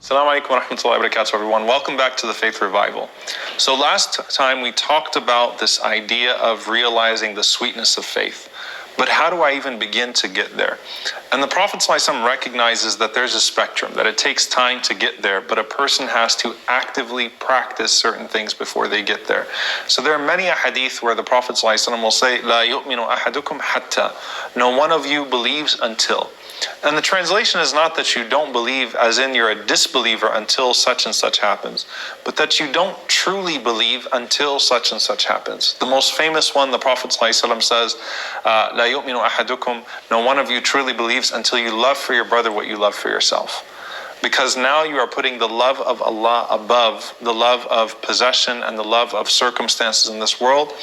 Assalamu alaikum wa rahmatullahi wa barakatuh, everyone. Welcome back to the Faith Revival. So last time we talked about this idea of realizing the sweetness of faith. But how do I even begin to get there? And the Prophet ﷺ recognizes that there's a spectrum, that it takes time to get there, but a person has to actively practice certain things before they get there. So there are many hadith where the Prophet ﷺ will say, "La yu'minu ahadukum hatta." No one of you believes until. And the translation is not that you don't believe as in you're a disbeliever until such and such happens, but that you don't truly believe until such and such happens. The most famous one, the Prophet ﷺ says, "La yu'minu ahadukum." No one of you truly believes until you love for your brother what you love for yourself. Because now you are putting the love of Allah above the love of possession and the love of circumstances in this world.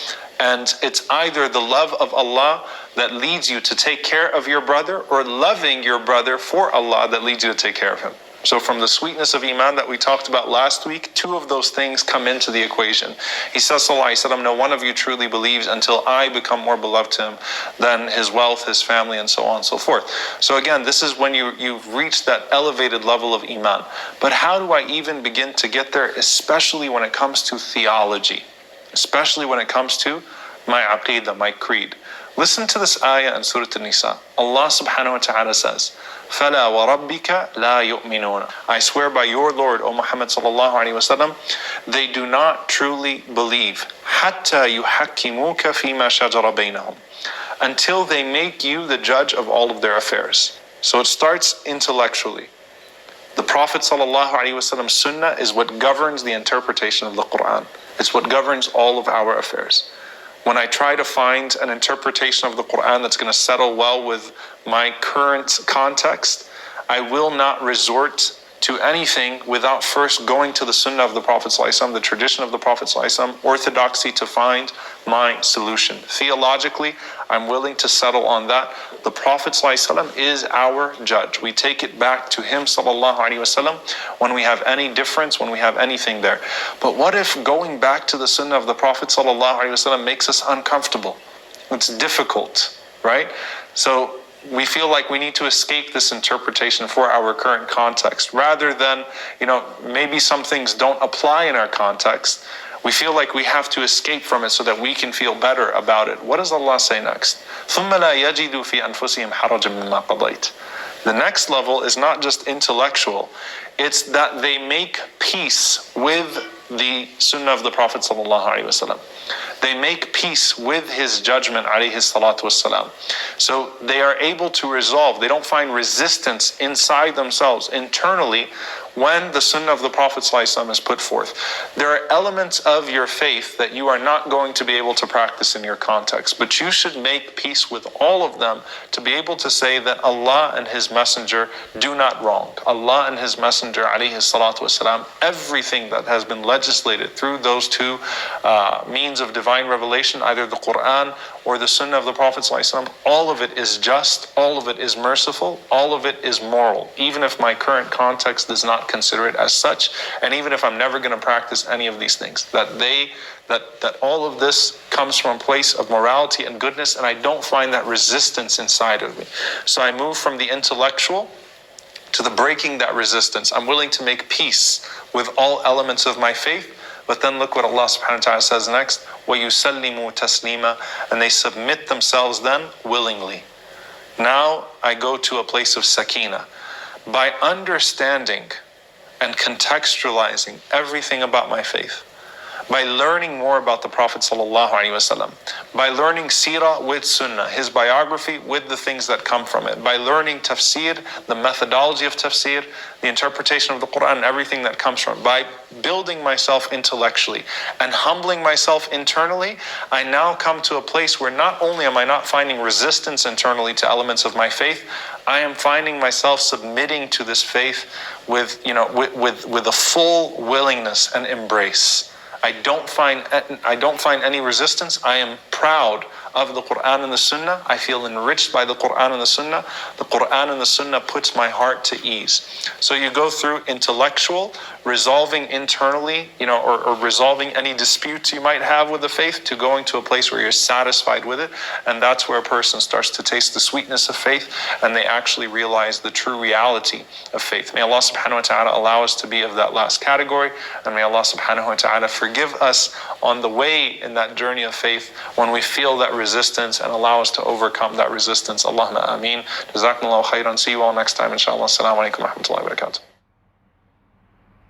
And it's either the love of Allah that leads you to take care of your brother, or loving your brother for Allah that leads you to take care of him. So from the sweetness of Iman that we talked about last week, two of those things come into the equation. He says, sallallahu alaihi wasallam, no one of you truly believes until I become more beloved to him than his wealth, his family, and so on and so forth. So again, this is when you've reached that elevated level of Iman. But how do I even begin to get there, especially when it comes to theology? Especially when it comes to my aqidah, my creed. Listen to this ayah in Surah An-Nisa. Allah subhanahu wa ta'ala says, فَلَا وَرَبِّكَ لَا يُؤْمِنُونَ. I swear by your Lord, O Muhammad sallallahu alayhi wa sallam, they do not truly believe. حَتَّى يُحَكِّمُوكَ فِيمَا شَجَرَ بَيْنَهُمْ. Until they make you the judge of all of their affairs. So it starts intellectually. The Prophet sallallahu alayhi wa sallam's sunnah is what governs the interpretation of the Quran. It's what governs all of our affairs. When I try to find an interpretation of the Quran that's going to settle well with my current context, I will not resort to anything without first going to the Sunnah of the Prophet ﷺ, the tradition of the Prophet ﷺ, orthodoxy, to find my solution. Theologically, I'm willing to settle on that. The Prophet ﷺ is our judge. We take it back to him sallallahu alaihi wasallam when we have any difference, when we have anything there. But what if going back to the Sunnah of the Prophet sallallahu alaihi wasallam makes us uncomfortable? It's difficult, right? So we feel like we need to escape this interpretation for our current context, rather than, maybe some things don't apply in our context. We feel like we have to escape from it so that we can feel better about it. What does Allah say next? ثُمَّ لَا يَجِدُوا فِي أَنفُسِهِمْ حَرَجًا مِّمَّا قَضَيْتَ. The next level is not just intellectual, it's that they make peace with the Sunnah of the Prophet sallallahu alaihi wasallam. They make peace with his judgment alayhi salatu wassalam. So they are able to resolve, they don't find resistance inside themselves, internally, when the Sunnah of the Prophet ﷺ is put forth. There are elements of your faith that you are not going to be able to practice in your context, but you should make peace with all of them to be able to say that Allah and His Messenger do not wrong. Allah and His Messenger alayhi salatu wasalam, everything that has been legislated through those two means of divine revelation, either the Quran or the Sunnah of the Prophet ﷺ, all of it is just, all of it is merciful, all of it is moral, even if my current context does not consider it as such, and even if I'm never going to practice any of these things, that all of this comes from a place of morality and goodness, and I don't find that resistance inside of me. So I move from the intellectual to the breaking that resistance. I'm willing to make peace with all elements of my faith. But then look what Allah subhanahu wa ta'ala says next, وَيُسَلِّمُوا تَسْلِيمًا, and they submit themselves then willingly. Now I go to a place of sakina. By understanding and contextualizing everything about my faith, by learning more about the Prophet sallallahu alaihi wasallam, by learning seerah with sunnah, his biography with the things that come from it, by learning tafsir, the methodology of tafsir, the interpretation of the Quran, and everything that comes from it, by building myself intellectually and humbling myself internally, I now come to a place where not only am I not finding resistance internally to elements of my faith, I am finding myself submitting to this faith with a full willingness and embrace. I don't find any resistance. I am proud of the Quran and the Sunnah. I feel enriched by the Quran and the Sunnah. The Quran and the Sunnah puts my heart to ease. So you go through intellectual, resolving internally, or resolving any disputes you might have with the faith, to going to a place where you're satisfied with it. And that's where a person starts to taste the sweetness of faith, and they actually realize the true reality of faith. May Allah subhanahu wa ta'ala allow us to be of that last category, and may Allah subhanahu wa ta'ala forgive us on the way in that journey of faith when we feel that resistance, and allow us to overcome that resistance. Allahumma ameen. Jazakumullahu khairan. See you all next time, inshallah. Assalamu alaikum wa rahmatullahi wa barakatuh.